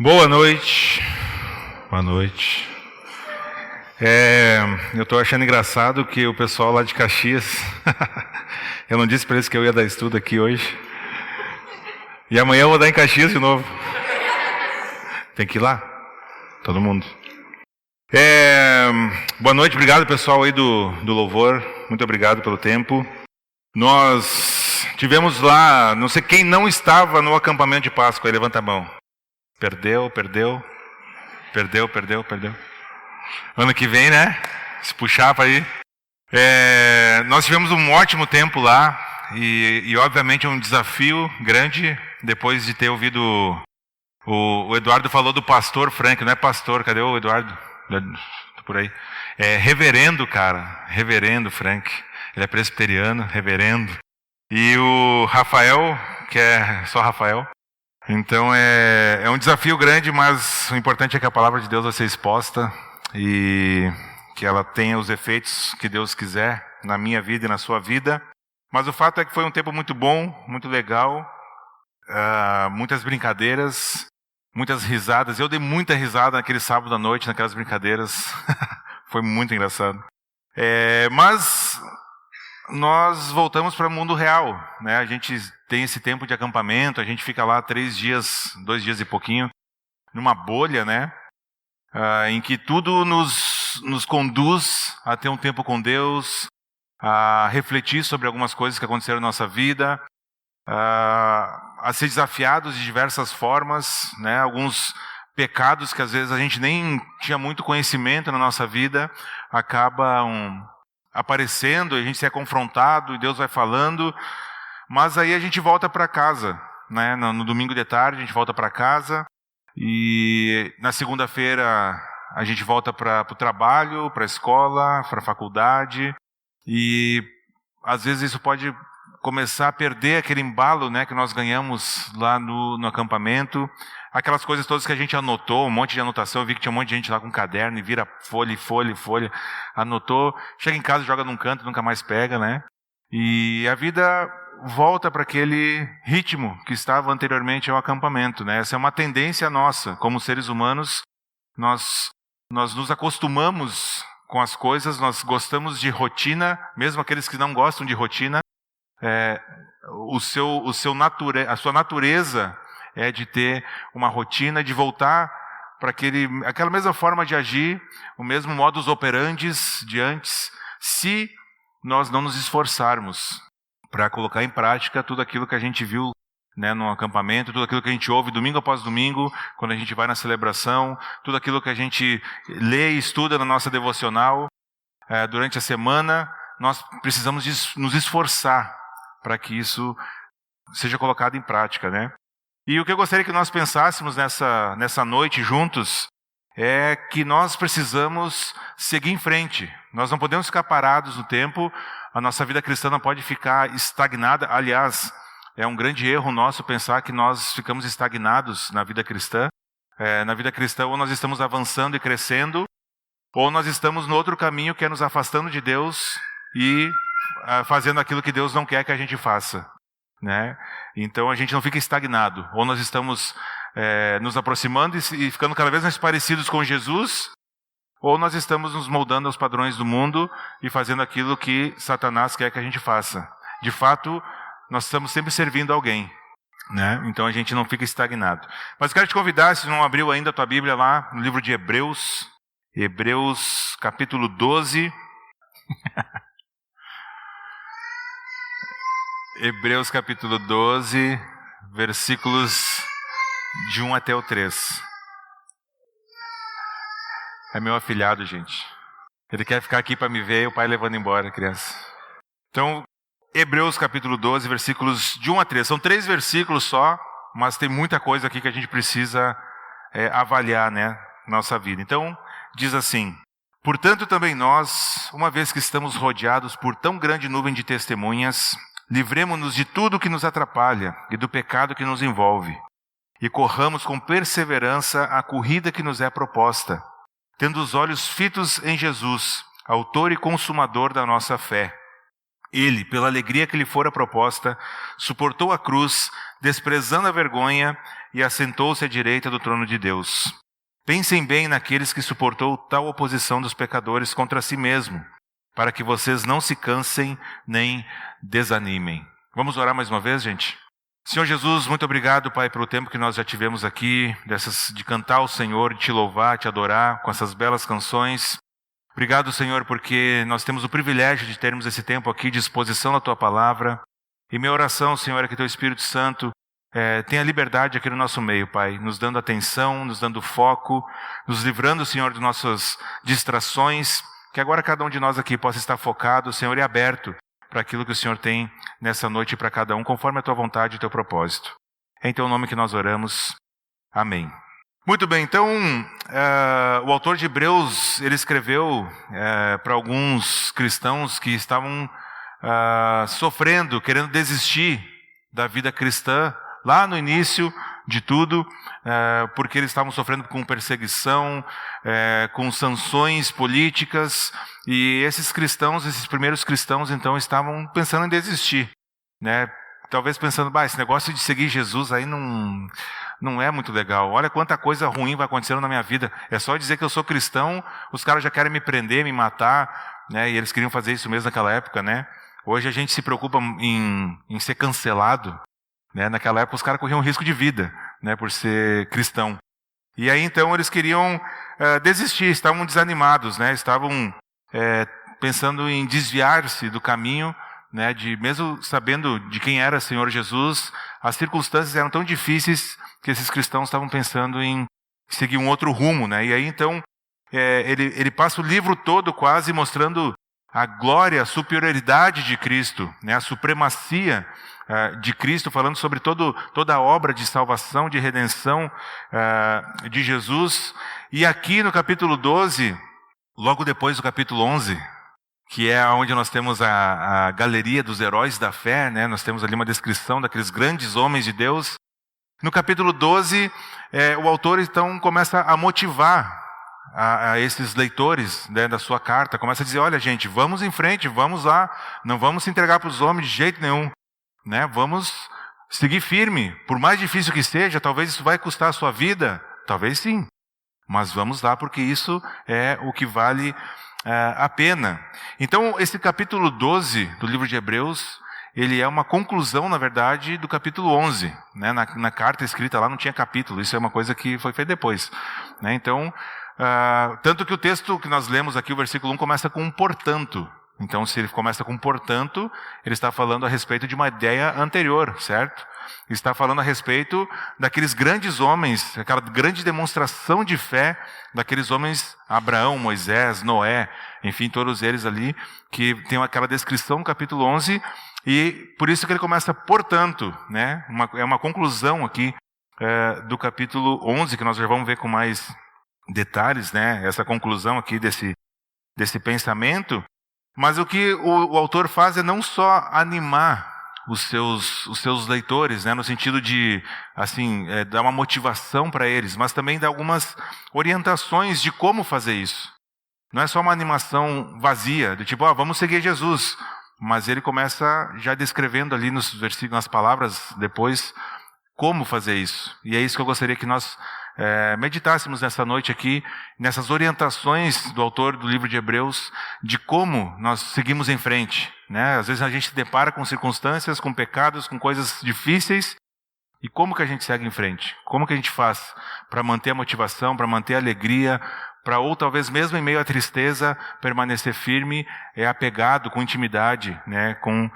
Boa noite. Boa noite. Eu estou achando engraçado que o pessoal lá de Caxias, eu não disse para eles que eu ia dar estudo aqui hoje. E amanhã eu vou dar em Caxias de novo. Tem que ir lá? Todo mundo. Boa noite, obrigado pessoal aí do louvor. Muito obrigado pelo tempo. Nós tivemos lá, não sei quem não estava no acampamento de Páscoa, aí levanta a mão. Perdeu. Ano que vem, né? Se puxar para ir. Nós tivemos um ótimo tempo lá e obviamente um desafio grande depois de ter ouvido o Eduardo falou do pastor Frank, não é pastor, cadê o Eduardo? Tô por aí. Reverendo, cara, reverendo Frank. Ele é presbiteriano, reverendo. E o Rafael, que é só Rafael. Então é um desafio grande, mas o importante é que a palavra de Deus vai ser exposta e que ela tenha os efeitos que Deus quiser na minha vida e na sua vida. Mas o fato é que foi um tempo muito bom, muito legal, muitas brincadeiras, muitas risadas. Eu dei muita risada naquele sábado à noite, naquelas brincadeiras. Foi muito engraçado. Mas nós voltamos para o mundo real, né? A gente tem esse tempo de acampamento, a gente fica lá 2 dias e pouquinho, numa bolha, né? Em que tudo nos conduz a ter um tempo com Deus, a refletir sobre algumas coisas que aconteceram na nossa vida, a ser desafiados de diversas formas, né? Alguns pecados que às vezes a gente nem tinha muito conhecimento na nossa vida, acabam aparecendo, a gente se é confrontado e Deus vai falando, mas aí a gente volta para casa, né? No domingo de tarde a gente volta para casa e na segunda-feira a gente volta para o trabalho, para a escola, para a faculdade e às vezes isso pode começar a perder aquele embalo, né, que nós ganhamos lá no acampamento. Aquelas coisas todas que a gente anotou, um monte de anotação, eu vi que tinha um monte de gente lá com caderno e vira folha, anotou, chega em casa, joga num canto, nunca mais pega, né? E a vida volta para aquele ritmo que estava anteriormente ao acampamento, né? Essa é uma tendência nossa, como seres humanos, nós nos acostumamos com as coisas, nós gostamos de rotina, mesmo aqueles que não gostam de rotina, a sua natureza é de ter uma rotina, de voltar para aquela mesma forma de agir, o mesmo modus operandi de antes, se nós não nos esforçarmos para colocar em prática tudo aquilo que a gente viu, né, no acampamento, tudo aquilo que a gente ouve domingo após domingo, quando a gente vai na celebração, tudo aquilo que a gente lê e estuda na nossa devocional durante a semana, nós precisamos nos esforçar para que isso seja colocado em prática, né? E o que eu gostaria que nós pensássemos nessa noite juntos é que nós precisamos seguir em frente. Nós não podemos ficar parados no tempo, a nossa vida cristã não pode ficar estagnada. Aliás, é um grande erro nosso pensar que nós ficamos estagnados na vida cristã. Na vida cristã, ou nós estamos avançando e crescendo, ou nós estamos no outro caminho que é nos afastando de Deus e fazendo aquilo que Deus não quer que a gente faça, né? Então a gente não fica estagnado, ou nós estamos nos aproximando e ficando cada vez mais parecidos com Jesus, ou nós estamos nos moldando aos padrões do mundo e fazendo aquilo que Satanás quer que a gente faça. De fato, nós estamos sempre servindo alguém, né? Então a gente não fica estagnado. Mas eu quero te convidar, se não abriu ainda a tua Bíblia lá, no livro de Hebreus capítulo 12. Hebreus capítulo 12, versículos de 1 até o 3. É meu afilhado, gente. Ele quer ficar aqui para me ver e o pai levando embora a criança. Então, Hebreus capítulo 12, versículos de 1 a 3. São 3 versículos só, mas tem muita coisa aqui que a gente precisa avaliar, né, na nossa vida. Então, diz assim: portanto também nós, uma vez que estamos rodeados por tão grande nuvem de testemunhas, livremo-nos de tudo que nos atrapalha e do pecado que nos envolve, e corramos com perseverança a corrida que nos é proposta, tendo os olhos fitos em Jesus, autor e consumador da nossa fé. Ele, pela alegria que lhe fora proposta, suportou a cruz, desprezando a vergonha, e assentou-se à direita do trono de Deus. Pensem bem naqueles que suportou tal oposição dos pecadores contra si mesmo, para que vocês não se cansem nem desanimem. Vamos orar mais uma vez, gente? Senhor Jesus, muito obrigado, Pai, pelo tempo que nós já tivemos aqui, de cantar ao Senhor, de te louvar, te adorar com essas belas canções. Obrigado, Senhor, porque nós temos o privilégio de termos esse tempo aqui de exposição da Tua Palavra. E minha oração, Senhor, é que Teu Espírito Santo tenha liberdade aqui no nosso meio, Pai, nos dando atenção, nos dando foco, nos livrando, Senhor, de nossas distrações, que agora cada um de nós aqui possa estar focado, Senhor, e aberto para aquilo que o Senhor tem nessa noite para cada um, conforme a Tua vontade e o Teu propósito. É em Teu nome que nós oramos. Amém. Muito bem, então, o autor de Hebreus, ele escreveu para alguns cristãos que estavam sofrendo, querendo desistir da vida cristã, lá no início de tudo, porque eles estavam sofrendo com perseguição, com sanções políticas, e esses cristãos, esses primeiros cristãos, então, estavam pensando em desistir, né? Talvez pensando, esse negócio de seguir Jesus aí não é muito legal. Olha quanta coisa ruim vai acontecendo na minha vida. É só dizer que eu sou cristão, os caras já querem me prender, me matar, né? E eles queriam fazer isso mesmo naquela época, né? Hoje a gente se preocupa em ser cancelado, né? Naquela época os caras corriam risco de vida, né? Por ser cristão. E aí então eles queriam desistir, estavam desanimados, né? Estavam pensando em desviar-se do caminho, né? Mesmo sabendo de quem era o Senhor Jesus, as circunstâncias eram tão difíceis que esses cristãos estavam pensando em seguir um outro rumo, né? E aí então ele passa o livro todo quase mostrando a glória, a superioridade de Cristo, né? A supremacia de Cristo, falando sobre toda a obra de salvação, de redenção de Jesus. E aqui no capítulo 12, logo depois do capítulo 11, que é onde nós temos a galeria dos heróis da fé, né? Nós temos ali uma descrição daqueles grandes homens de Deus. No capítulo 12, o autor então começa a motivar a esses leitores, né, da sua carta, começa a dizer, olha gente, vamos em frente, vamos lá, não vamos se entregar para os homens de jeito nenhum, né? Vamos seguir firme, por mais difícil que seja, talvez isso vai custar a sua vida, talvez sim, mas vamos lá porque isso é o que vale a pena. Então esse capítulo 12 do livro de Hebreus, ele é uma conclusão, na verdade, do capítulo 11. Né? Na carta escrita lá não tinha capítulo, isso é uma coisa que foi feita depois. Né? Então, tanto que o texto que nós lemos aqui, o versículo 1, começa com um portanto. Então, se ele começa com portanto, ele está falando a respeito de uma ideia anterior, certo? Ele está falando a respeito daqueles grandes homens, aquela grande demonstração de fé daqueles homens, Abraão, Moisés, Noé, enfim, todos eles ali, que tem aquela descrição no capítulo 11, e por isso que ele começa, portanto, né? É uma conclusão aqui do capítulo 11, que nós já vamos ver com mais detalhes, né? Essa conclusão aqui desse pensamento. Mas o que o autor faz é não só animar os seus leitores, né, no sentido de assim, dar uma motivação para eles, mas também dar algumas orientações de como fazer isso. Não é só uma animação vazia, do tipo, vamos seguir Jesus. Mas ele começa já descrevendo ali nos versículos, nas palavras depois, como fazer isso. E é isso que eu gostaria que nós meditássemos nessa noite aqui, nessas orientações do autor do livro de Hebreus, de como nós seguimos em frente. Né? Às vezes a gente se depara com circunstâncias, com pecados, com coisas difíceis, e como que a gente segue em frente? Como que a gente faz para manter a motivação, para manter a alegria, ou talvez mesmo em meio à tristeza, permanecer firme, apegado, com intimidade, né, com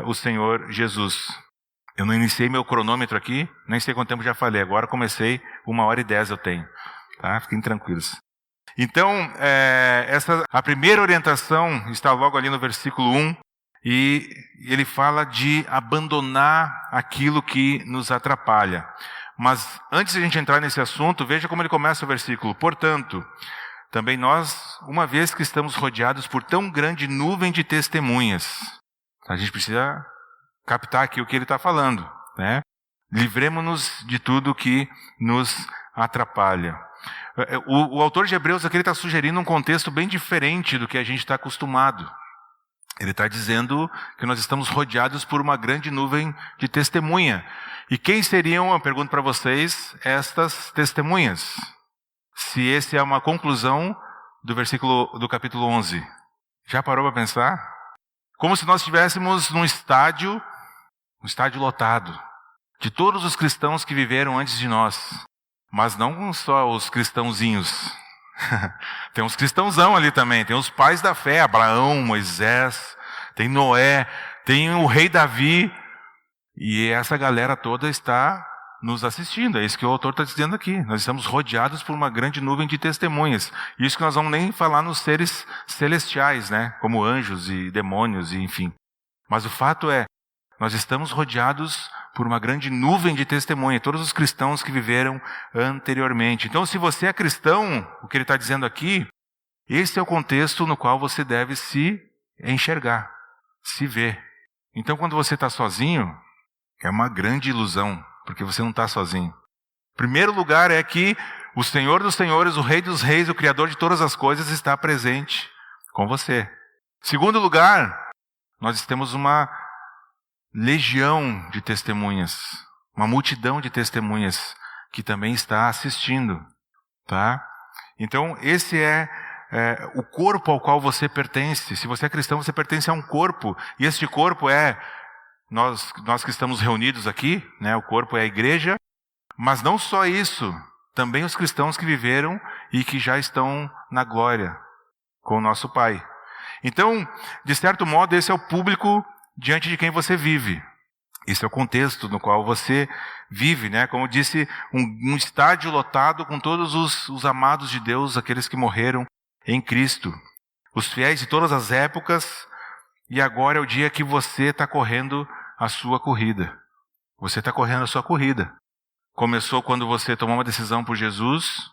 o Senhor Jesus. Eu não iniciei meu cronômetro aqui, nem sei quanto tempo já falei, agora comecei, 1h10 eu tenho, tá? Fiquem tranquilos. Então, a primeira orientação está logo ali no versículo 1, e ele fala de abandonar aquilo que nos atrapalha. Mas antes de a gente entrar nesse assunto, veja como ele começa o versículo. Portanto, também nós, uma vez que estamos rodeados por tão grande nuvem de testemunhas, a gente precisa captar aqui o que ele está falando, né? Livremos-nos de tudo que nos atrapalha. O autor de Hebreus aqui está sugerindo um contexto bem diferente do que a gente está acostumado. Ele está dizendo que nós estamos rodeados por uma grande nuvem de testemunha. E quem seriam, eu pergunto para vocês, estas testemunhas? Se essa é uma conclusão do capítulo 11. Já parou para pensar? Como se nós estivéssemos num estádio lotado, de todos os cristãos que viveram antes de nós. Mas não só os cristãozinhos. Tem uns cristãozão ali também, tem os pais da fé, Abraão, Moisés, tem Noé, tem o rei Davi, e essa galera toda está nos assistindo. É isso que o autor está dizendo aqui. Nós estamos rodeados por uma grande nuvem de testemunhas. Isso que nós vamos nem falar nos seres celestiais, né? Como anjos e demônios, e enfim. Mas o fato é, nós estamos rodeados por uma grande nuvem de testemunha, todos os cristãos que viveram anteriormente. Então, se você é cristão, o que ele está dizendo aqui, esse é o contexto no qual você deve se enxergar, se ver. Então, quando você está sozinho, é uma grande ilusão, porque você não está sozinho. Primeiro lugar é que o Senhor dos Senhores, o Rei dos Reis, o Criador de todas as coisas, está presente com você. Segundo lugar, nós temos uma legião de testemunhas, uma multidão de testemunhas que também está assistindo, tá? Então, esse é o corpo ao qual você pertence. Se você é cristão, você pertence a um corpo, e este corpo é nós que estamos reunidos aqui, né? O corpo é a igreja, mas não só isso, também os cristãos que viveram e que já estão na glória com o nosso Pai. Então, de certo modo, esse é o público diante de quem você vive. Esse é o contexto no qual você vive, né? Como eu disse, um estádio lotado com todos os amados de Deus, aqueles que morreram em Cristo. Os fiéis de todas as épocas, e agora é o dia que você está correndo a sua corrida. Você está correndo a sua corrida. Começou quando você tomou uma decisão por Jesus,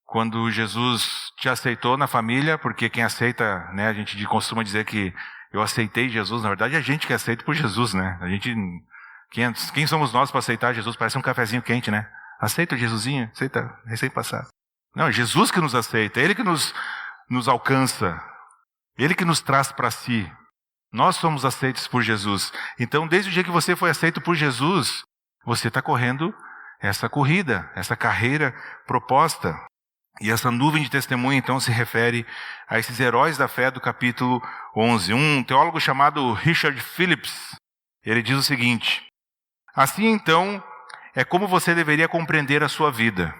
quando Jesus te aceitou na família, porque quem aceita, né? A gente costuma dizer que eu aceitei Jesus, na verdade é a gente que aceita por Jesus, né? Quem somos nós para aceitar Jesus? Parece um cafezinho quente, né? Aceita o Jesusinho, aceita recém-passado. Não, é Jesus que nos aceita, é Ele que nos alcança, Ele que nos traz para si. Nós somos aceitos por Jesus. Então, desde o dia que você foi aceito por Jesus, você está correndo essa corrida, essa carreira proposta. E essa nuvem de testemunha, então, se refere a esses heróis da fé do capítulo 11. Um teólogo chamado Richard Phillips, ele diz o seguinte: assim, então, é como você deveria compreender a sua vida.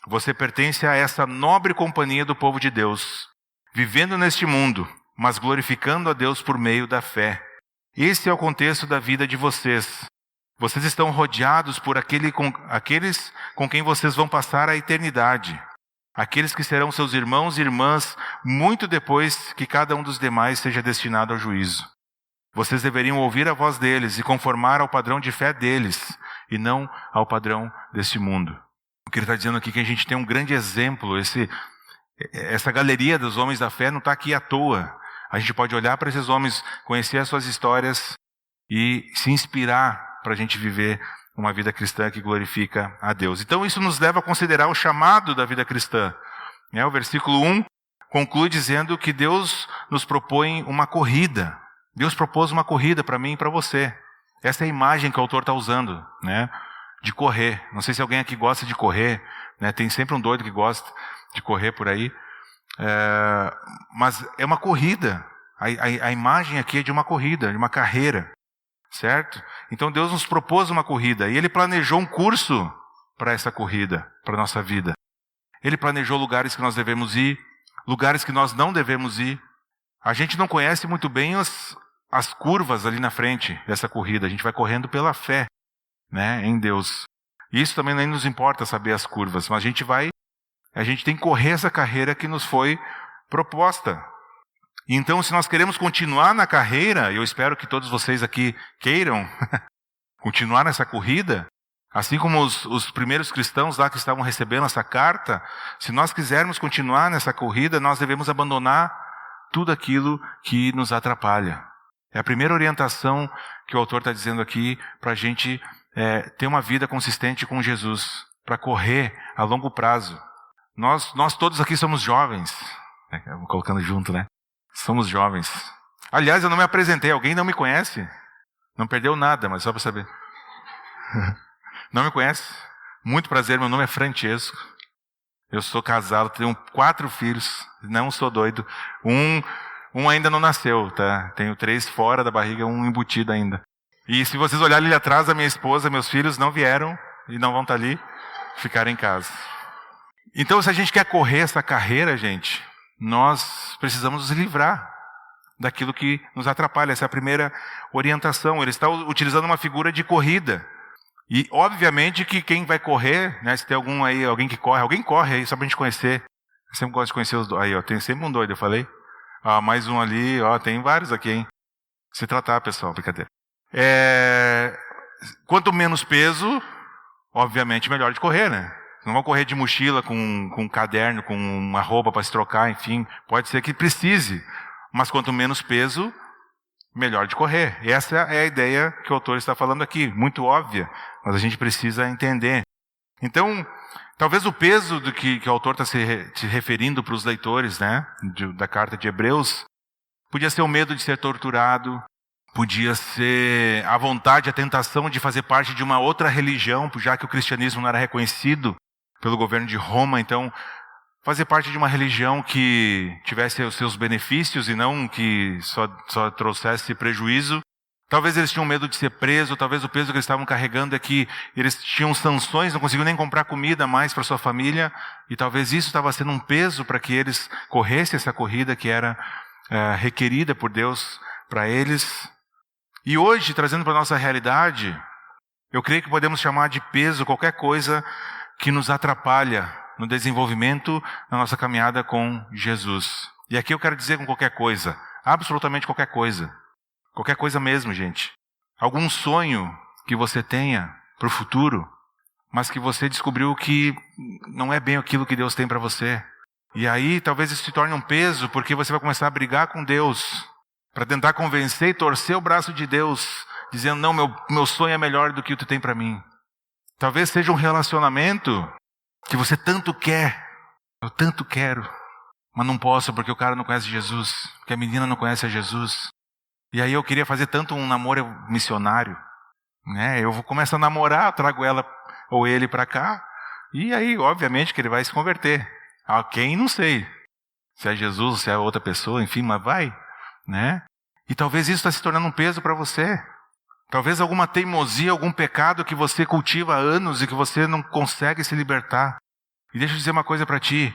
Você pertence a essa nobre companhia do povo de Deus, vivendo neste mundo, mas glorificando a Deus por meio da fé. Esse é o contexto da vida de vocês. Vocês estão rodeados por aqueles com quem vocês vão passar a eternidade. Aqueles que serão seus irmãos e irmãs muito depois que cada um dos demais seja destinado ao juízo. Vocês deveriam ouvir a voz deles e conformar ao padrão de fé deles, e não ao padrão deste mundo. O que ele está dizendo aqui é que a gente tem um grande exemplo. Essa galeria dos homens da fé não está aqui à toa. A gente pode olhar para esses homens, conhecer as suas histórias e se inspirar para a gente viver uma vida cristã que glorifica a Deus. Então isso nos leva a considerar o chamado da vida cristã. O versículo 1 conclui dizendo que Deus nos propõe uma corrida. Deus propôs uma corrida para mim e para você. Essa é a imagem que o autor está usando, né? De correr. Não sei se alguém aqui gosta de correr, né? Tem sempre um doido que gosta de correr por aí. Mas é uma corrida. A imagem aqui é de uma corrida, de uma carreira. Certo? Então Deus nos propôs uma corrida e Ele planejou um curso para essa corrida, para a nossa vida. Ele planejou lugares que nós devemos ir, lugares que nós não devemos ir. A gente não conhece muito bem as curvas ali na frente dessa corrida. A gente vai correndo pela fé, né, em Deus. Isso também nem nos importa saber as curvas, mas a gente tem que correr essa carreira que nos foi proposta. Então, se nós queremos continuar na carreira, eu espero que todos vocês aqui queiram continuar nessa corrida, assim como os primeiros cristãos lá que estavam recebendo essa carta, se nós quisermos continuar nessa corrida, nós devemos abandonar tudo aquilo que nos atrapalha. É a primeira orientação que o autor está dizendo aqui para a gente ter uma vida consistente com Jesus, para correr a longo prazo. Nós todos aqui somos jovens, colocando junto, né? Somos jovens. Aliás, eu não me apresentei. Alguém não me conhece? Não perdeu nada, mas só para saber. Não me conhece? Muito prazer, meu nome é Francesco. Eu sou casado, tenho 4 filhos. Não sou doido. Um ainda não nasceu, tá? Tenho 3 fora da barriga, um embutido ainda. E se vocês olharem ali atrás, a minha esposa, meus filhos não vieram e não vão estar ali, ficaram em casa. Então, se a gente quer correr essa carreira, gente, nós precisamos nos livrar daquilo que nos atrapalha. Essa é a primeira orientação. Ele está utilizando uma figura de corrida. E, obviamente, que quem vai correr, né, se tem alguém que corre, alguém corre aí, só para a gente conhecer. Eu sempre gosto de conhecer os dois. Aí, ó, tem sempre um doido, eu falei. Ah, mais um ali, ó, tem vários aqui, hein. Se tratar, pessoal, brincadeira. Quanto menos peso, obviamente, melhor de correr, né? Não vão correr de mochila com um caderno, com uma roupa para se trocar, enfim. Pode ser que precise. Mas quanto menos peso, melhor de correr. Essa é a ideia que o autor está falando aqui. Muito óbvia, mas a gente precisa entender. Então, talvez o peso do que o autor está se referindo para os leitores, né, da carta de Hebreus, podia ser o medo de ser torturado, podia ser a vontade, a tentação de fazer parte de uma outra religião, já que o cristianismo não era reconhecido pelo governo de Roma. Então, fazer parte de uma religião que tivesse os seus benefícios e não que só trouxesse prejuízo. Talvez eles tinham medo de ser presos, talvez o peso que eles estavam carregando é que eles tinham sanções, não conseguiam nem comprar comida mais para sua família, e talvez isso estava sendo um peso para que eles corressem essa corrida que era requerida por Deus para eles. E hoje, trazendo para a nossa realidade, eu creio que podemos chamar de peso qualquer coisa que nos atrapalha no desenvolvimento da nossa caminhada com Jesus. E aqui eu quero dizer com qualquer coisa, absolutamente qualquer coisa. Qualquer coisa mesmo, gente. Algum sonho que você tenha para o futuro, mas que você descobriu que não é bem aquilo que Deus tem para você. E aí talvez isso se torne um peso, porque você vai começar a brigar com Deus, para tentar convencer e torcer o braço de Deus, dizendo, não, meu sonho é melhor do que o que tu tem para mim. Talvez seja um relacionamento que você tanto quer, eu tanto quero, mas não posso porque o cara não conhece Jesus, porque a menina não conhece a Jesus. E aí eu queria fazer tanto um namoro missionário, né? Eu vou começar a namorar, eu trago ela ou ele para cá, e aí obviamente que ele vai se converter. A quem? Não sei. Se é Jesus, se é outra pessoa, enfim, mas vai, né? E talvez isso está se tornando um peso para você. Talvez alguma teimosia, algum pecado que você cultiva há anos e que você não consegue se libertar. E deixa eu dizer uma coisa para ti.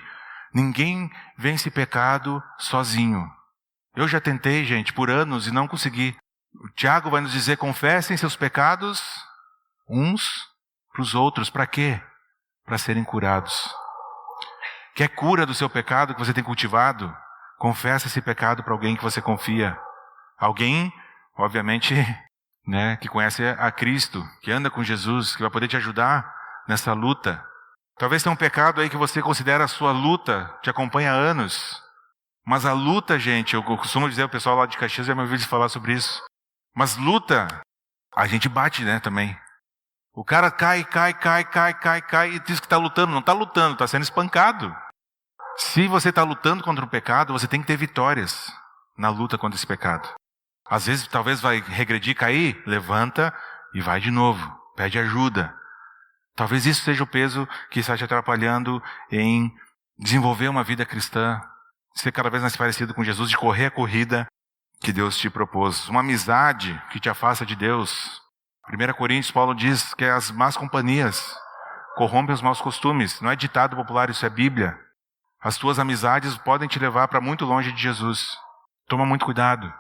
Ninguém vence pecado sozinho. Eu já tentei, gente, por anos e não consegui. O Tiago vai nos dizer, confessem seus pecados uns para os outros. Para quê? Para serem curados. Quer cura do seu pecado que você tem cultivado? Confessa esse pecado para alguém que você confia. Alguém, obviamente, né, que conhece a Cristo, que anda com Jesus, que vai poder te ajudar nessa luta. Talvez tenha um pecado aí que você considera a sua luta, te acompanha há anos. Mas a luta, gente, eu costumo dizer, o pessoal lá de Caxias já me ouviu falar sobre isso. Mas luta, a gente bate, né, também. O cara cai e diz que está lutando. Não está lutando, está sendo espancado. Se você está lutando contra o pecado, você tem que ter vitórias na luta contra esse pecado. Às vezes, talvez vai regredir, cair, levanta e vai de novo. Pede ajuda. Talvez isso seja o peso que está te atrapalhando em desenvolver uma vida cristã, ser cada vez mais parecido com Jesus, de correr a corrida que Deus te propôs. Uma amizade que te afasta de Deus. 1 Coríntios, Paulo diz que as más companhias corrompem os maus costumes. Não é ditado popular, isso é Bíblia. As tuas amizades podem te levar para muito longe de Jesus. Toma muito cuidado.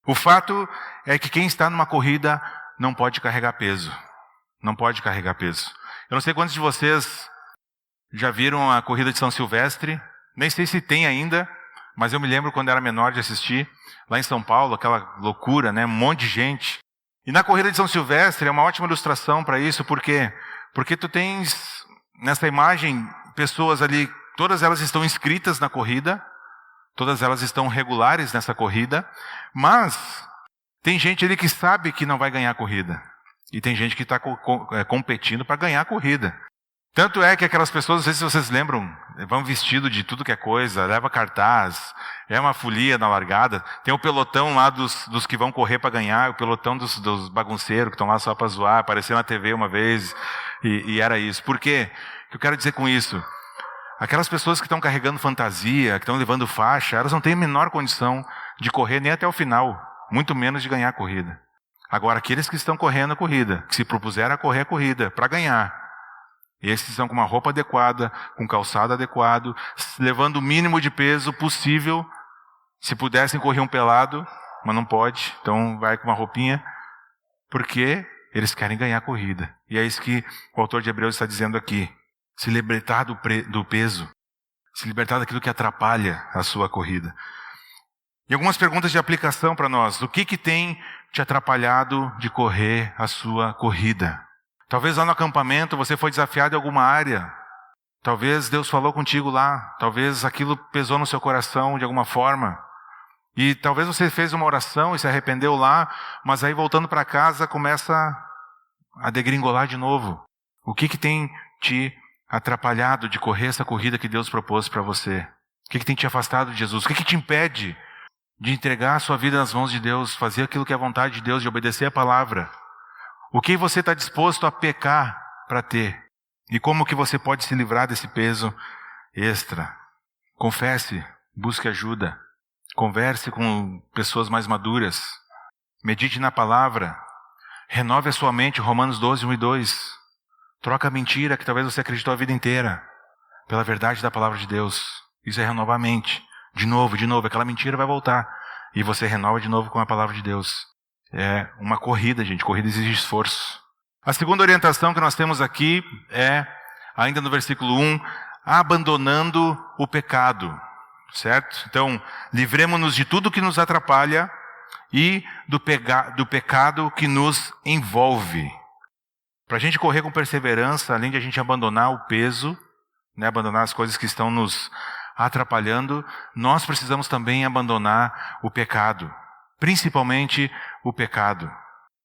O fato é que quem está numa corrida não pode carregar peso. Não pode carregar peso. Eu não sei quantos de vocês já viram a corrida de São Silvestre. Nem sei se tem ainda, mas eu me lembro quando era menor de assistir. Lá em São Paulo, aquela loucura, né? Um monte de gente. E na corrida de São Silvestre é uma ótima ilustração para isso. Por quê? Porque tu tens, nessa imagem, pessoas ali, todas elas estão inscritas na corrida. Todas elas estão regulares nessa corrida, mas tem gente ali que sabe que não vai ganhar a corrida. E tem gente que está competindo para ganhar a corrida. Tanto é que aquelas pessoas, não sei se vocês lembram, vão vestido de tudo que é coisa, leva cartaz, é uma folia na largada. Tem o pelotão lá dos que vão correr para ganhar, o pelotão dos bagunceiros que estão lá só para zoar, apareceu na TV uma vez, e era isso. Por quê? O que eu quero dizer com isso? Aquelas pessoas que estão carregando fantasia, que estão levando faixa, elas não têm a menor condição de correr nem até o final, muito menos de ganhar a corrida. Agora, aqueles que estão correndo a corrida, que se propuseram a correr a corrida para ganhar, esses estão com uma roupa adequada, com calçado adequado, levando o mínimo de peso possível. Se pudessem correr um pelado, mas não pode, então vai com uma roupinha, porque eles querem ganhar a corrida. E é isso que o autor de Hebreus está dizendo aqui. Se libertar do peso, se libertar daquilo que atrapalha a sua corrida. E algumas perguntas de aplicação para nós. O que tem te atrapalhado de correr a sua corrida? Talvez lá no acampamento você foi desafiado em alguma área. Talvez Deus falou contigo lá. Talvez aquilo pesou no seu coração de alguma forma. E talvez você fez uma oração e se arrependeu lá, mas aí voltando para casa começa a degringolar de novo. O que tem te atrapalhado de correr essa corrida que Deus propôs para você? O que tem te afastado de Jesus? O que te impede de entregar a sua vida nas mãos de Deus, fazer aquilo que é a vontade de Deus, de obedecer a palavra? O que você está disposto a pecar para ter? E como que você pode se livrar desse peso extra? Confesse, busque ajuda, converse com pessoas mais maduras, medite na palavra, renove a sua mente, Romanos 12, 1 e 2. Troca a mentira que talvez você acreditou a vida inteira pela verdade da palavra de Deus. Isso é renovar a mente. De novo, aquela mentira vai voltar. E você renova de novo com a palavra de Deus. É uma corrida, gente. Corrida exige esforço. A segunda orientação que nós temos aqui é, ainda no versículo 1, abandonando o pecado. Certo? Então, livremo-nos de tudo que nos atrapalha e do pecado que nos envolve. Para a gente correr com perseverança, além de a gente abandonar o peso, abandonar as coisas que estão nos atrapalhando, nós precisamos também abandonar o pecado, principalmente o pecado.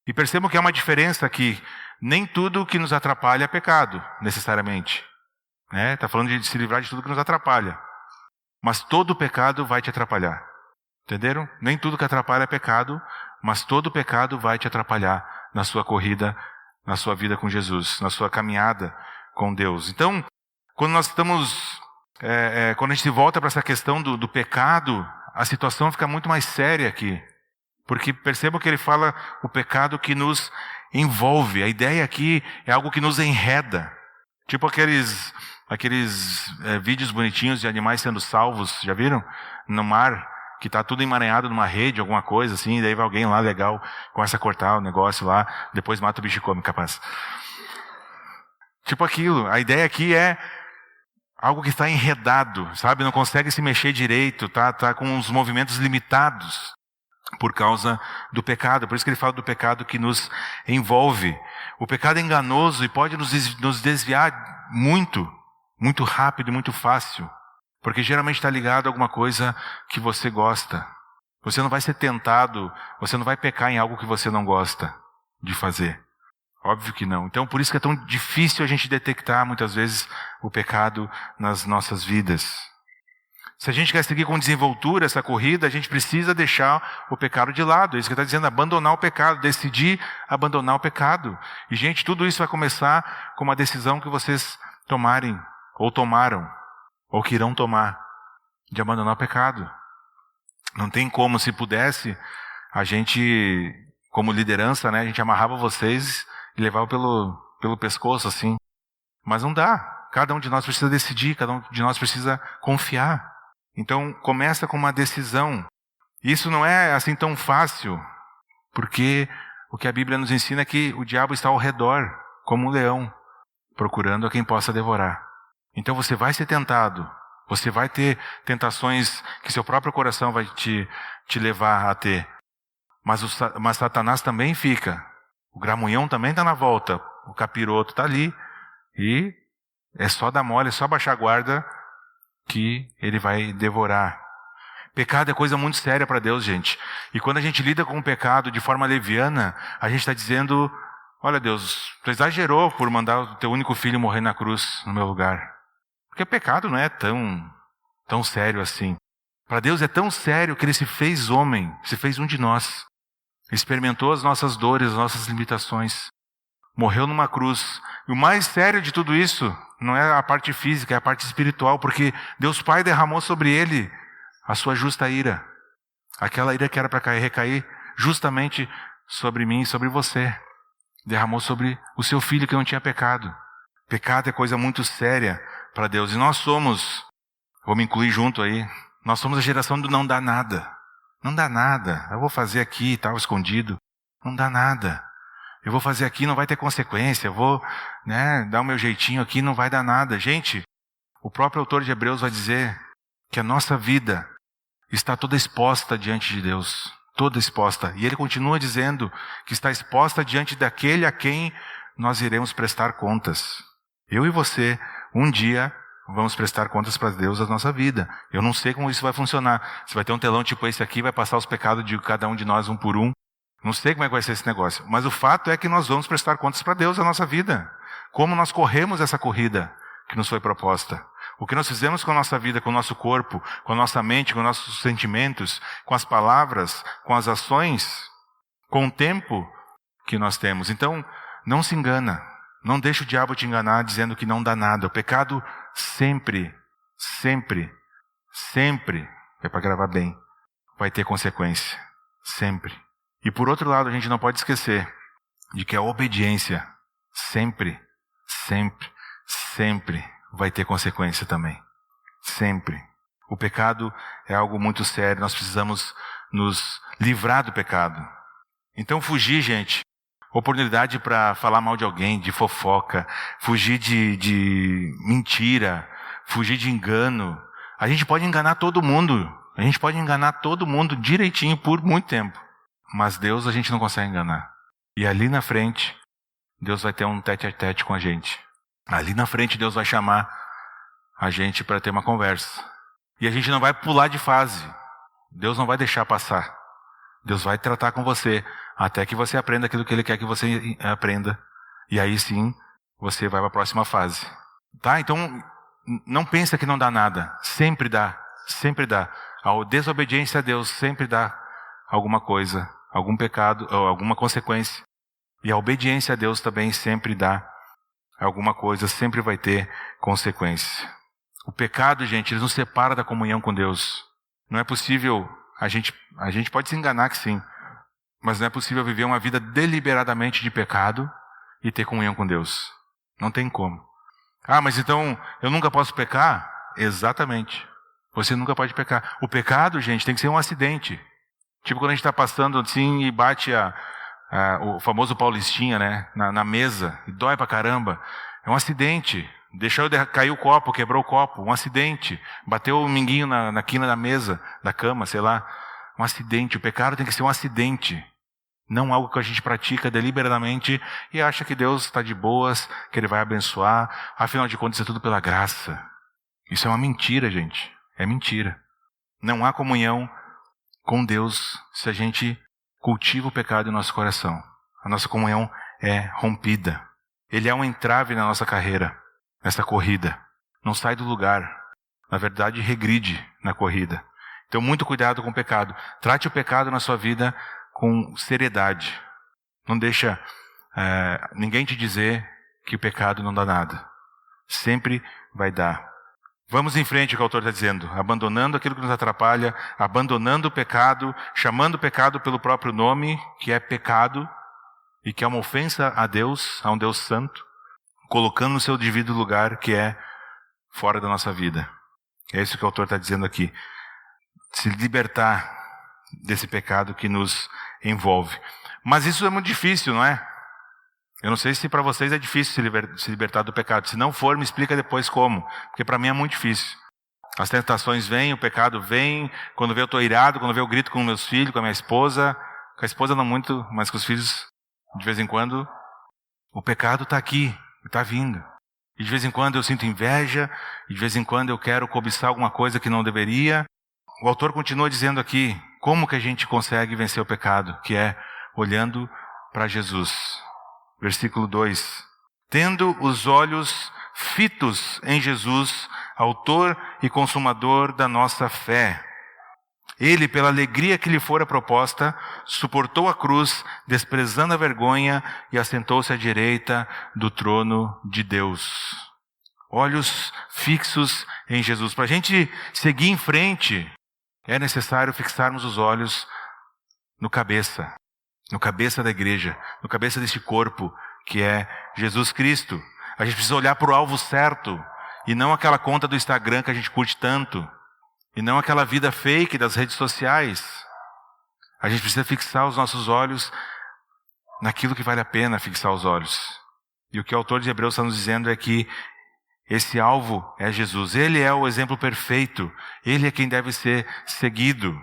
E percebam que há uma diferença aqui, nem tudo que nos atrapalha é pecado, necessariamente. Está falando de se livrar de tudo que nos atrapalha, mas todo pecado vai te atrapalhar. Entenderam? Nem tudo que atrapalha é pecado, mas todo pecado vai te atrapalhar na sua corrida, na sua vida com Jesus, na sua caminhada com Deus. Então, quando nós estamos, quando a gente volta para essa questão do pecado, a situação fica muito mais séria aqui. Porque percebam que ele fala o pecado que nos envolve. A ideia aqui é algo que nos enreda. Tipo aqueles vídeos bonitinhos de animais sendo salvos, já viram? No mar, que está tudo emaranhado numa rede, alguma coisa assim, e daí vai alguém lá legal, começa a cortar o negócio lá, depois mata o bicho e come, capaz. Tipo aquilo, a ideia aqui é algo que está enredado, sabe? Não consegue se mexer direito, tá com os movimentos limitados por causa do pecado. Por isso que ele fala do pecado que nos envolve. O pecado é enganoso e pode nos desviar muito rápido e muito fácil. Porque geralmente está ligado a alguma coisa que você gosta. Você não vai ser tentado, você não vai pecar em algo que você não gosta de fazer. Óbvio que não. Então por isso que é tão difícil a gente detectar muitas vezes o pecado nas nossas vidas. Se a gente quer seguir com desenvoltura essa corrida, a gente precisa deixar o pecado de lado. É isso que ele está dizendo, abandonar o pecado, decidir abandonar o pecado. E gente, tudo isso vai começar com uma decisão que vocês tomarem, ou tomaram, ou que irão tomar, de abandonar o pecado. Não tem como, se pudesse, a gente, como liderança, a gente amarrava vocês e levava pelo pescoço assim. Mas não dá. Cada um de nós precisa decidir, cada um de nós precisa confiar. Então começa com uma decisão. Isso não é assim tão fácil, porque o que a Bíblia nos ensina é que o diabo está ao redor, como um leão, procurando a quem possa devorar. Então você vai ser tentado, você vai ter tentações que seu próprio coração vai te levar a ter. Mas Satanás também fica, o gramunhão também está na volta, o capiroto está ali, e é só dar mole, é só baixar a guarda que ele vai devorar. Pecado é coisa muito séria para Deus, gente. E quando a gente lida com o pecado de forma leviana, a gente está dizendo olha Deus, tu exagerou por mandar o teu único filho morrer na cruz no meu lugar. Porque o pecado não é tão sério assim. Para Deus é tão sério que Ele se fez homem, se fez um de nós. Experimentou as nossas dores, as nossas limitações. Morreu numa cruz. E o mais sério de tudo isso não é a parte física, é a parte espiritual, porque Deus Pai derramou sobre Ele a sua justa ira. Aquela ira que era para recair justamente sobre mim e sobre você. Derramou sobre o seu filho que não tinha pecado. Pecado é coisa muito séria para Deus. E nós somos, vou me incluir junto aí, nós somos a geração do não dá nada. Não dá nada. Eu vou fazer aqui, tal, escondido. Não dá nada. Eu vou fazer aqui, não vai ter consequência. Eu vou, dar o meu jeitinho aqui, não vai dar nada. Gente, o próprio autor de Hebreus vai dizer que a nossa vida está toda exposta diante de Deus. Toda exposta. E ele continua dizendo que está exposta diante daquele a quem nós iremos prestar contas. Eu e você, um dia, vamos prestar contas para Deus da nossa vida. Eu não sei como isso vai funcionar. Se vai ter um telão tipo esse aqui, vai passar os pecados de cada um de nós um por um. Não sei como é que vai ser esse negócio. Mas o fato é que nós vamos prestar contas para Deus da nossa vida. Como nós corremos essa corrida que nos foi proposta. O que nós fizemos com a nossa vida, com o nosso corpo, com a nossa mente, com os nossos sentimentos, com as palavras, com as ações, com o tempo que nós temos. Então, não se engana. Não deixe o diabo te enganar dizendo que não dá nada. O pecado sempre, é para gravar bem, vai ter consequência. Sempre. E por outro lado, a gente não pode esquecer de que a obediência sempre vai ter consequência também. Sempre. O pecado é algo muito sério. Nós precisamos nos livrar do pecado. Então fugir, gente. Oportunidade para falar mal de alguém, de fofoca. Fugir de mentira. Fugir de engano. A gente pode enganar todo mundo. A gente pode enganar todo mundo direitinho por muito tempo. Mas Deus a gente não consegue enganar. E ali na frente, Deus vai ter um tete-a-tete com a gente. Ali na frente Deus vai chamar a gente para ter uma conversa. E a gente não vai pular de fase. Deus não vai deixar passar. Deus vai tratar com você até que você aprenda aquilo que Ele quer que você aprenda. E aí sim, você vai para a próxima fase. Tá? Então, não pensa que não dá nada. Sempre dá. Sempre dá. A desobediência a Deus sempre dá alguma coisa, algum pecado, ou alguma consequência. E a obediência a Deus também sempre dá alguma coisa, sempre vai ter consequência. O pecado, gente, ele nos separa da comunhão com Deus. Não é possível, a gente pode se enganar que sim, mas não é possível viver uma vida deliberadamente de pecado e ter comunhão com Deus. Não tem como. Ah, mas então eu nunca posso pecar? Exatamente. Você nunca pode pecar. O pecado, gente, tem que ser um acidente. Tipo quando a gente está passando assim e bate o famoso paulistinha, né, na mesa, e dói pra caramba. É um acidente. Deixou cair o copo, quebrou o copo. Um acidente. Bateu o minguinho na quina da mesa, da cama, sei lá. Um acidente. O pecado tem que ser um acidente. Não algo que a gente pratica deliberadamente e acha que Deus está de boas, que Ele vai abençoar. Afinal de contas, é tudo pela graça. Isso é uma mentira, gente. É mentira. Não há comunhão com Deus se a gente cultiva o pecado em nosso coração. A nossa comunhão é rompida. Ele é um entrave na nossa carreira, nessa corrida. Não sai do lugar. Na verdade, regride na corrida. Então, muito cuidado com o pecado. Trate o pecado na sua vida com seriedade. Não deixa ninguém te dizer que o pecado não dá nada. Sempre vai dar. Vamos em frente, o que o autor está dizendo. Abandonando aquilo que nos atrapalha, abandonando o pecado, chamando o pecado pelo próprio nome, que é pecado, e que é uma ofensa a Deus, a um Deus santo, colocando no seu devido lugar, que é fora da nossa vida. É isso que o autor está dizendo aqui. Se libertar desse pecado que nos envolve. Mas isso é muito difícil, não é? Eu não sei se para vocês é difícil se libertar do pecado. Se não for, me explica depois como. Porque para mim é muito difícil. As tentações vêm, o pecado vem. Quando vê eu estou irado, quando vê eu grito com meus filhos, com a minha esposa. Com a esposa não muito, mas com os filhos, de vez em quando. O pecado está aqui, está vindo. E de vez em quando eu sinto inveja. E de vez em quando eu quero cobiçar alguma coisa que não deveria. O autor continua dizendo aqui, como que a gente consegue vencer o pecado? Que é olhando para Jesus. Versículo 2. Tendo os olhos fitos em Jesus, autor e consumador da nossa fé. Ele, pela alegria que lhe fora proposta, suportou a cruz, desprezando a vergonha, e assentou-se à direita do trono de Deus. Olhos fixos em Jesus. Para a gente seguir em frente, é necessário fixarmos os olhos no cabeça da igreja, no cabeça deste corpo, que é Jesus Cristo. A gente precisa olhar para o alvo certo, e não aquela conta do Instagram que a gente curte tanto, e não aquela vida fake das redes sociais. A gente precisa fixar os nossos olhos naquilo que vale a pena fixar os olhos. E o que o autor de Hebreus está nos dizendo é que esse alvo é Jesus. Ele é o exemplo perfeito. Ele é quem deve ser seguido.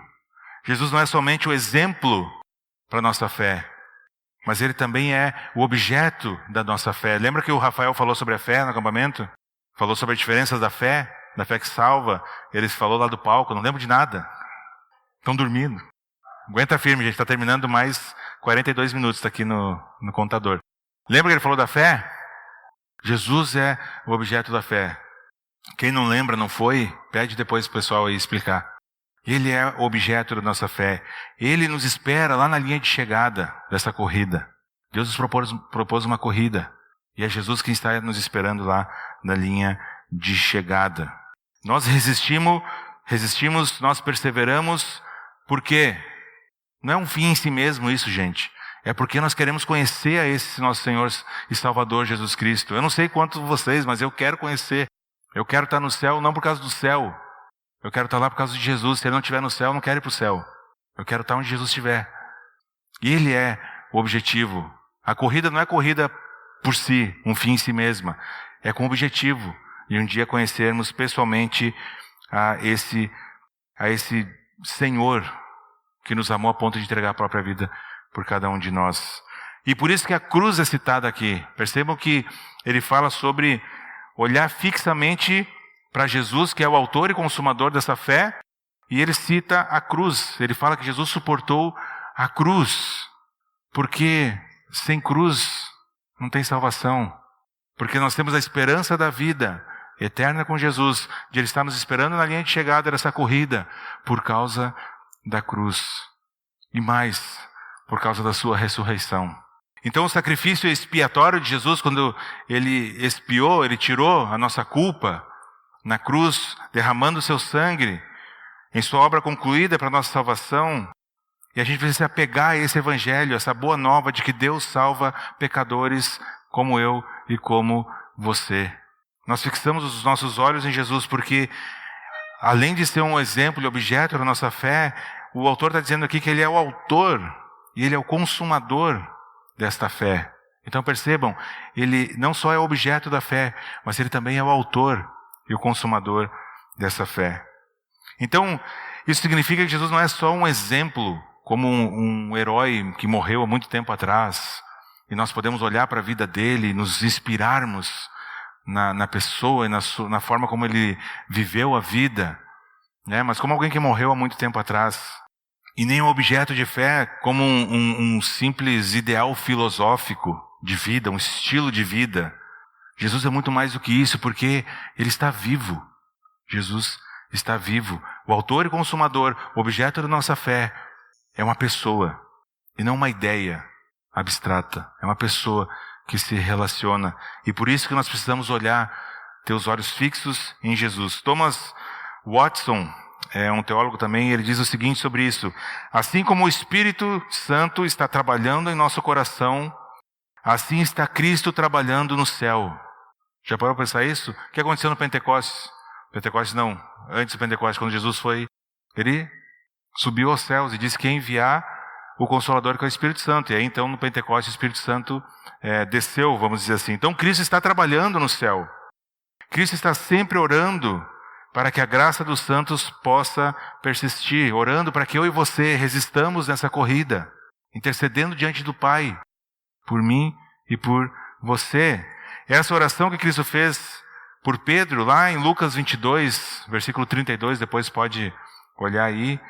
Jesus não é somente o exemplo para a nossa fé, mas ele também é o objeto da nossa fé. Lembra que o Rafael falou sobre a fé no acampamento? Falou sobre as diferenças da fé que salva. Ele falou lá do palco, não lembro de nada. Estão dormindo. Aguenta firme, gente, está terminando mais 42 minutos, está aqui no contador. Lembra que ele falou da fé? Jesus é o objeto da fé. Quem não lembra, não foi, pede depois para o pessoal aí explicar. Ele é o objeto da nossa fé. Ele nos espera lá na linha de chegada dessa corrida. Deus nos propôs uma corrida. E é Jesus quem está nos esperando lá na linha de chegada. Nós resistimos, nós perseveramos, porque não é um fim em si mesmo isso, gente. É porque nós queremos conhecer a esse nosso Senhor e Salvador Jesus Cristo. Eu não sei quantos de vocês, mas eu quero conhecer. Eu quero estar no céu, não por causa do céu. Eu quero estar lá por causa de Jesus. Se ele não estiver no céu, eu não quero ir para o céu. Eu quero estar onde Jesus estiver. E ele é o objetivo. A corrida não é corrida por si, um fim em si mesma. É com o objetivo de um dia conhecermos pessoalmente a esse Senhor que nos amou a ponto de entregar a própria vida por cada um de nós. E por isso que a cruz é citada aqui. Percebam que ele fala sobre olhar fixamente para Jesus, que é o autor e consumador dessa fé, e ele cita a cruz. Ele fala que Jesus suportou a cruz, porque sem cruz não tem salvação. Porque nós temos a esperança da vida eterna com Jesus, de ele estar nos esperando na linha de chegada dessa corrida, por causa da cruz. E mais, por causa da sua ressurreição. Então o sacrifício expiatório de Jesus, quando ele expiou, ele tirou a nossa culpa na cruz, derramando o seu sangue em sua obra concluída para a nossa salvação. E a gente precisa se apegar a esse evangelho, essa boa nova de que Deus salva pecadores como eu e como você. Nós fixamos os nossos olhos em Jesus porque, além de ser um exemplo e objeto da nossa fé, o autor está dizendo aqui que ele é o autor e ele é o consumador desta fé. Então percebam, ele não só é o objeto da fé, mas ele também é o autor e o consumador dessa fé. Então, isso significa que Jesus não é só um exemplo, como um herói que morreu há muito tempo atrás, e nós podemos olhar para a vida dele e nos inspirarmos na pessoa e na forma como ele viveu a vida, né? Mas como alguém que morreu há muito tempo atrás. E nem um objeto de fé como um simples ideal filosófico de vida, um estilo de vida. Jesus é muito mais do que isso, porque ele está vivo. Jesus está vivo. O autor e consumador, o objeto da nossa fé, é uma pessoa, e não uma ideia abstrata. É uma pessoa que se relaciona. E por isso que nós precisamos ter os olhos fixos em Jesus. Thomas Watson, é um teólogo também, ele diz o seguinte sobre isso: assim como o Espírito Santo está trabalhando em nosso coração, assim está Cristo trabalhando no céu. Já parou para pensar isso? O que aconteceu no Pentecostes? Pentecostes não, antes do Pentecostes, quando Jesus foi, ele subiu aos céus e disse que ia enviar o Consolador, que é o Espírito Santo. E aí então no Pentecostes o Espírito Santo desceu, vamos dizer assim. Então Cristo está trabalhando no céu. Cristo está sempre orando para que a graça dos santos possa persistir, orando para que eu e você resistamos nessa corrida, intercedendo diante do Pai, por mim e por você. Essa oração que Cristo fez por Pedro, lá em Lucas 22, versículo 32, depois pode olhar aí,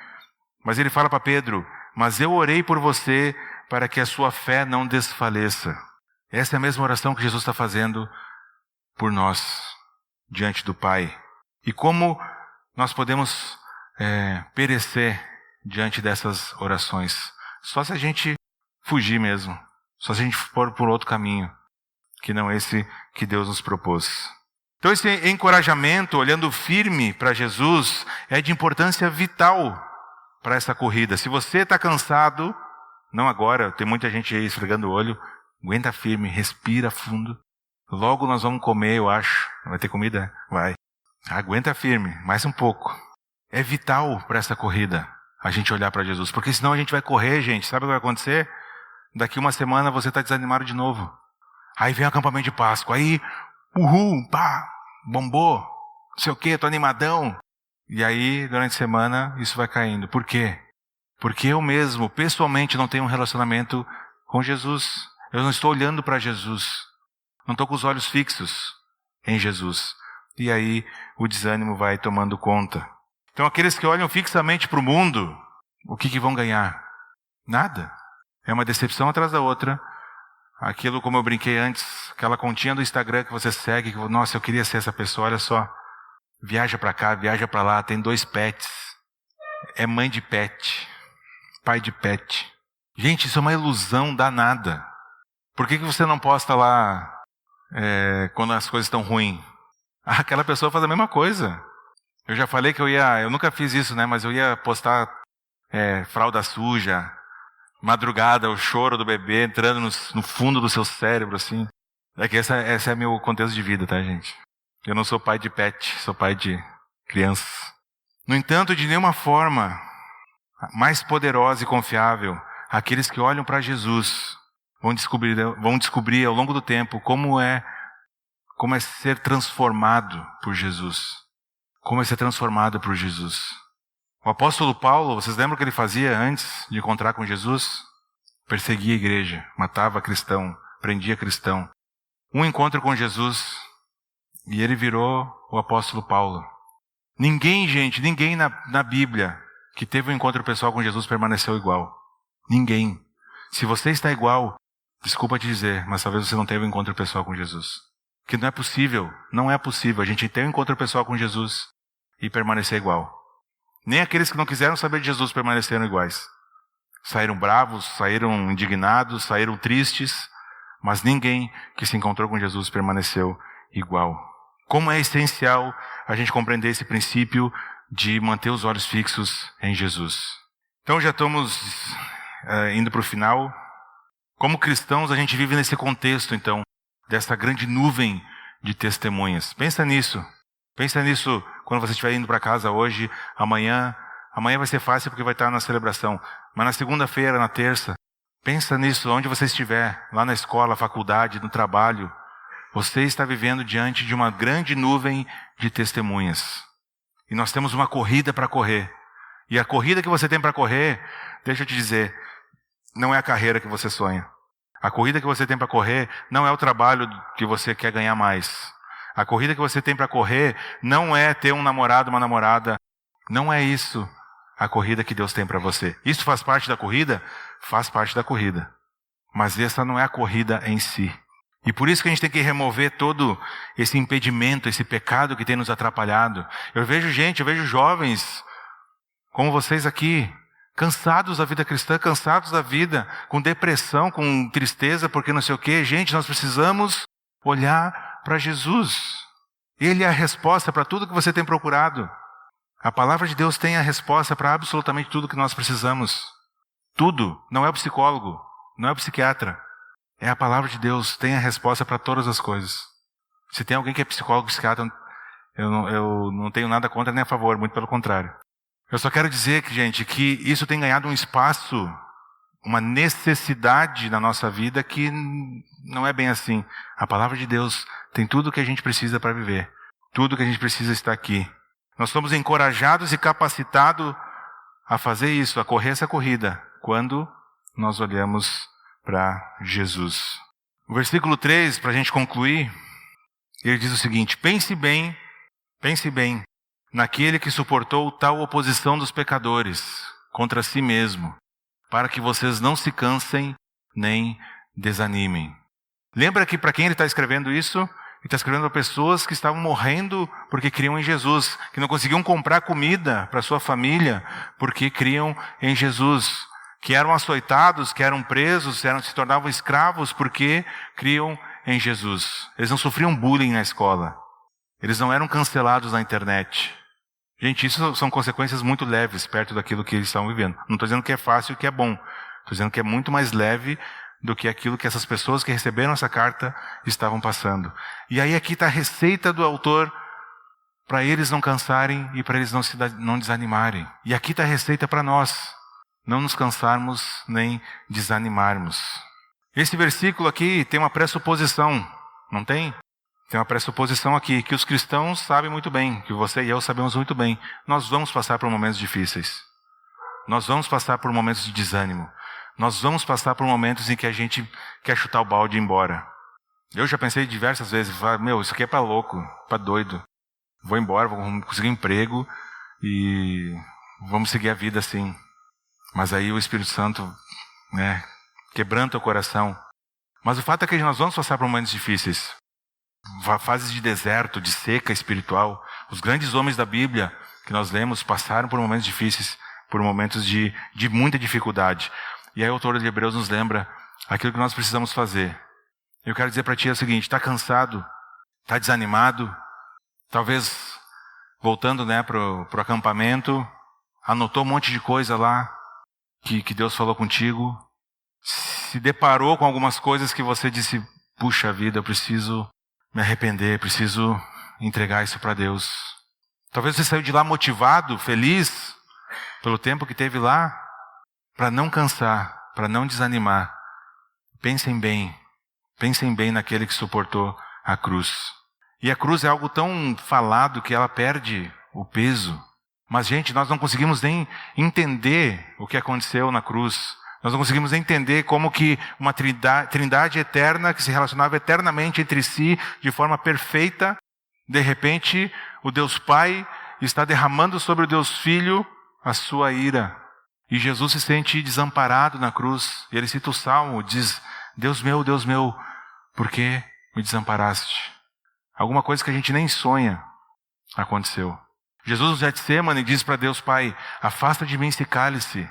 mas ele fala para Pedro: mas eu orei por você para que a sua fé não desfaleça. Essa é a mesma oração que Jesus está fazendo por nós, diante do Pai. E como nós podemos perecer diante dessas orações? Só se a gente fugir mesmo. Só se a gente for por outro caminho, que não esse que Deus nos propôs. Então esse encorajamento, olhando firme para Jesus, é de importância vital para essa corrida. Se você está cansado, não agora, tem muita gente aí esfregando o olho, aguenta firme, respira fundo. Logo nós vamos comer, eu acho. Vai ter comida? Vai. Aguenta firme, mais um pouco. É vital para essa corrida a gente olhar para Jesus, porque senão a gente vai correr, gente. Sabe o que vai acontecer? Daqui uma semana você está desanimado de novo. Aí vem o acampamento de Páscoa, aí, uhul, pá, bombou, não sei o quê, tô animadão. E aí, durante a semana, isso vai caindo. Por quê? Porque eu mesmo, pessoalmente, não tenho um relacionamento com Jesus. Eu não estou olhando para Jesus. Não estou com os olhos fixos em Jesus. E aí, o desânimo vai tomando conta. Então, aqueles que olham fixamente para o mundo, o que vão ganhar? Nada. É uma decepção atrás da outra. Aquilo, como eu brinquei antes, aquela continha do Instagram que você segue, que, nossa, eu queria ser essa pessoa, olha só. Viaja para cá, viaja para lá, tem 2 pets. É mãe de pet. Pai de pet. Gente, isso é uma ilusão danada. Por que você não posta lá quando as coisas estão ruins? Aquela pessoa faz a mesma coisa. Eu já falei que eu nunca fiz isso, né? Mas eu ia postar fralda suja, madrugada, o choro do bebê entrando no fundo do seu cérebro, assim. É que esse é meu contexto de vida, tá, gente? Eu não sou pai de pet, sou pai de crianças. No entanto, de nenhuma forma mais poderosa e confiável, aqueles que olham para Jesus vão descobrir ao longo do tempo como é ser transformado por Jesus. Como é ser transformado por Jesus. O apóstolo Paulo, vocês lembram o que ele fazia antes de encontrar com Jesus? Perseguia a igreja, matava cristão, prendia cristão. Um encontro com Jesus e ele virou o apóstolo Paulo. Ninguém na Bíblia que teve um encontro pessoal com Jesus permaneceu igual. Ninguém. Se você está igual, desculpa te dizer, mas talvez você não teve um encontro pessoal com Jesus. Que não é possível a gente ter um encontro pessoal com Jesus e permanecer igual. Nem aqueles que não quiseram saber de Jesus permaneceram iguais. Saíram bravos, saíram indignados, saíram tristes, mas ninguém que se encontrou com Jesus permaneceu igual. Como é essencial a gente compreender esse princípio de manter os olhos fixos em Jesus. Então já estamos indo para o final. Como cristãos, a gente vive nesse contexto, então, dessa grande nuvem de testemunhas. Pensa nisso quando você estiver indo para casa hoje, amanhã vai ser fácil porque vai estar na celebração. Mas na segunda-feira, na terça, pensa nisso, onde você estiver, lá na escola, faculdade, no trabalho, você está vivendo diante de uma grande nuvem de testemunhas. E nós temos uma corrida para correr. E a corrida que você tem para correr, deixa eu te dizer, não é a carreira que você sonha. A corrida que você tem para correr não é o trabalho que você quer ganhar mais. A corrida que você tem para correr não é ter um namorado, uma namorada. Não é isso a corrida que Deus tem para você. Isso faz parte da corrida? Faz parte da corrida. Mas essa não é a corrida em si. E por isso que a gente tem que remover todo esse impedimento, esse pecado que tem nos atrapalhado. Eu vejo jovens como vocês aqui, cansados da vida cristã, cansados da vida, com depressão, com tristeza, porque não sei o quê. Gente, nós precisamos olhar para Jesus. Ele é a resposta para tudo que você tem procurado. A palavra de Deus tem a resposta para absolutamente tudo que nós precisamos. Tudo. Não é o psicólogo, não é o psiquiatra. É a palavra de Deus, tem a resposta para todas as coisas. Se tem alguém que é psicólogo, psiquiatra, eu não tenho nada contra nem a favor, muito pelo contrário. Eu só quero dizer, gente, que isso tem ganhado um espaço, uma necessidade na nossa vida que não é bem assim. A palavra de Deus tem tudo o que a gente precisa para viver. Tudo o que a gente precisa está aqui. Nós somos encorajados e capacitados a fazer isso, a correr essa corrida, quando nós olhamos para Jesus. O versículo 3, para a gente concluir, ele diz o seguinte: pense bem naquele que suportou tal oposição dos pecadores contra si mesmo, para que vocês não se cansem nem desanimem. Lembra que para quem ele está escrevendo isso? Ele está escrevendo para pessoas que estavam morrendo porque criam em Jesus, que não conseguiam comprar comida para sua família porque criam em Jesus, que eram açoitados, que eram presos, se tornavam escravos porque criam em Jesus. Eles não sofriam bullying na escola. Eles não eram cancelados na internet. Gente, isso são consequências muito leves perto daquilo que eles estavam vivendo. Não estou dizendo que é fácil e que é bom. Estou dizendo que é muito mais leve do que aquilo que essas pessoas que receberam essa carta estavam passando. E aí aqui está a receita do autor para eles não cansarem e para eles não desanimarem. E aqui está a receita para nós. Não nos cansarmos nem desanimarmos. Esse versículo aqui tem uma pressuposição, não tem? Tem uma pressuposição aqui, que os cristãos sabem muito bem, que você e eu sabemos muito bem. Nós vamos passar por momentos difíceis. Nós vamos passar por momentos de desânimo. Nós vamos passar por momentos em que a gente quer chutar o balde e ir embora. Eu já pensei diversas vezes, isso aqui é para louco, para doido. Vou embora, vou conseguir um emprego e vamos seguir a vida assim. Mas aí o Espírito Santo, quebranta o coração. Mas o fato é que nós vamos passar por momentos difíceis. Fases de deserto, de seca espiritual. Os grandes homens da Bíblia que nós lemos passaram por momentos difíceis, por momentos de muita dificuldade. E aí o autor de Hebreus nos lembra aquilo que nós precisamos fazer. Eu quero dizer para ti o seguinte, está cansado, está desanimado, talvez voltando para o acampamento, anotou um monte de coisa lá que Deus falou contigo, se deparou com algumas coisas que você disse, puxa vida, eu preciso me arrepender, preciso entregar isso para Deus. Talvez você saiu de lá motivado, feliz, pelo tempo que teve lá, para não cansar, para não desanimar. Pensem bem naquele que suportou a cruz. E a cruz é algo tão falado que ela perde o peso. Mas, gente, nós não conseguimos nem entender o que aconteceu na cruz. Nós não conseguimos entender como que uma trindade eterna, que se relacionava eternamente entre si, de forma perfeita, de repente, o Deus Pai está derramando sobre o Deus Filho a sua ira. E Jesus se sente desamparado na cruz. E ele cita o Salmo, diz, Deus meu, por que me desamparaste? Alguma coisa que a gente nem sonha aconteceu. Jesus no Getsemane diz para Deus Pai, afasta de mim esse cálice.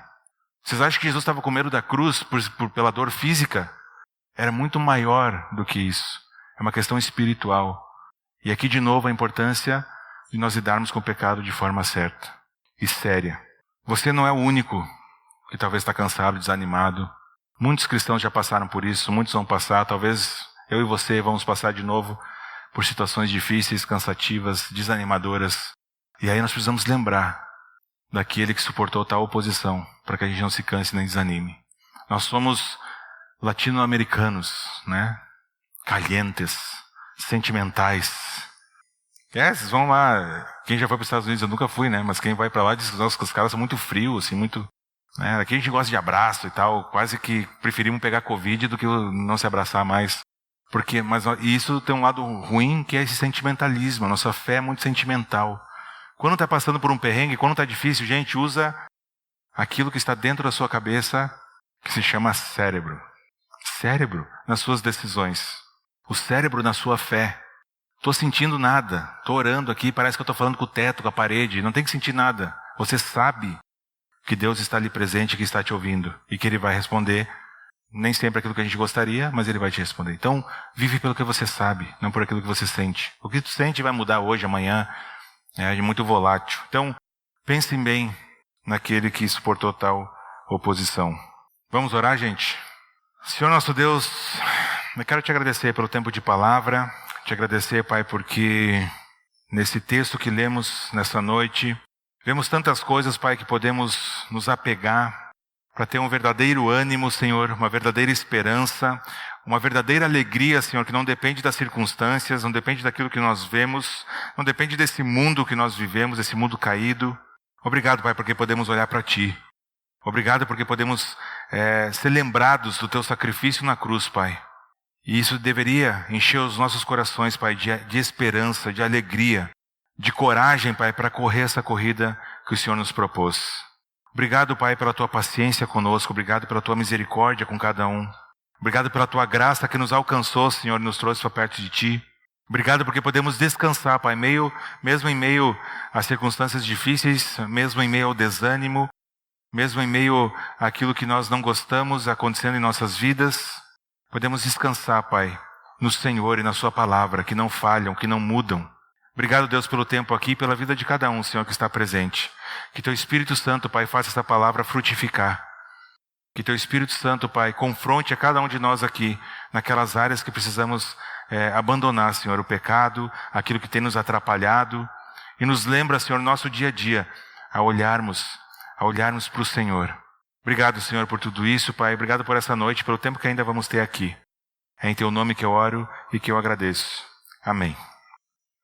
Vocês acham que Jesus estava com medo da cruz pela dor física? Era muito maior do que isso. É uma questão espiritual. E aqui de novo a importância de nós lidarmos com o pecado de forma certa e séria. Você não é o único que talvez está cansado, desanimado. Muitos cristãos já passaram por isso, muitos vão passar. Talvez eu e você vamos passar de novo por situações difíceis, cansativas, desanimadoras. E aí nós precisamos lembrar daquele que suportou tal oposição, para que a gente não se canse nem desanime. Nós somos latino-americanos, calientes, sentimentais. Vocês vão lá, quem já foi para os Estados Unidos, eu nunca fui, mas quem vai para lá diz que os caras são muito frios, assim, muito... Aqui a gente gosta de abraço e tal, quase que preferimos pegar Covid do que não se abraçar mais. Mas isso tem um lado ruim, que é esse sentimentalismo, a nossa fé é muito sentimental. Quando está passando por um perrengue, quando está difícil, gente, usa aquilo que está dentro da sua cabeça, que se chama cérebro. Cérebro nas suas decisões. O cérebro na sua fé. Estou sentindo nada. Estou orando aqui, parece que eu estou falando com o teto, com a parede. Não tem que sentir nada. Você sabe que Deus está ali presente, que está te ouvindo. E que Ele vai responder, nem sempre aquilo que a gente gostaria, mas Ele vai te responder. Então, vive pelo que você sabe, não por aquilo que você sente. O que tu sente vai mudar hoje, amanhã. É muito volátil. Então, pensem bem naquele que suportou tal oposição. Vamos orar, gente? Senhor nosso Deus, eu quero te agradecer pelo tempo de palavra, te agradecer, Pai, porque nesse texto que lemos nessa noite, vemos tantas coisas, Pai, que podemos nos apegar para ter um verdadeiro ânimo, Senhor, uma verdadeira esperança, uma verdadeira alegria, Senhor, que não depende das circunstâncias, não depende daquilo que nós vemos, não depende desse mundo que nós vivemos, desse mundo caído. Obrigado, Pai, porque podemos olhar para Ti. Obrigado porque podemos ser lembrados do Teu sacrifício na cruz, Pai. E isso deveria encher os nossos corações, Pai, de esperança, de alegria, de coragem, Pai, para correr essa corrida que o Senhor nos propôs. Obrigado, Pai, pela Tua paciência conosco, obrigado pela Tua misericórdia com cada um. Obrigado pela Tua graça que nos alcançou, Senhor, e nos trouxe para perto de Ti. Obrigado porque podemos descansar, Pai, mesmo em meio às circunstâncias difíceis, mesmo em meio ao desânimo, mesmo em meio àquilo que nós não gostamos acontecendo em nossas vidas. Podemos descansar, Pai, no Senhor e na Sua palavra, que não falham, que não mudam. Obrigado, Deus, pelo tempo aqui e pela vida de cada um, Senhor, que está presente. Que Teu Espírito Santo, Pai, faça essa palavra frutificar. Que Teu Espírito Santo, Pai, confronte a cada um de nós aqui, naquelas áreas que precisamos abandonar, Senhor, o pecado, aquilo que tem nos atrapalhado. E nos lembra, Senhor, nosso dia a dia, a olharmos para o Senhor. Obrigado, Senhor, por tudo isso, Pai. Obrigado por essa noite, pelo tempo que ainda vamos ter aqui. É em Teu nome que eu oro e que eu agradeço. Amém.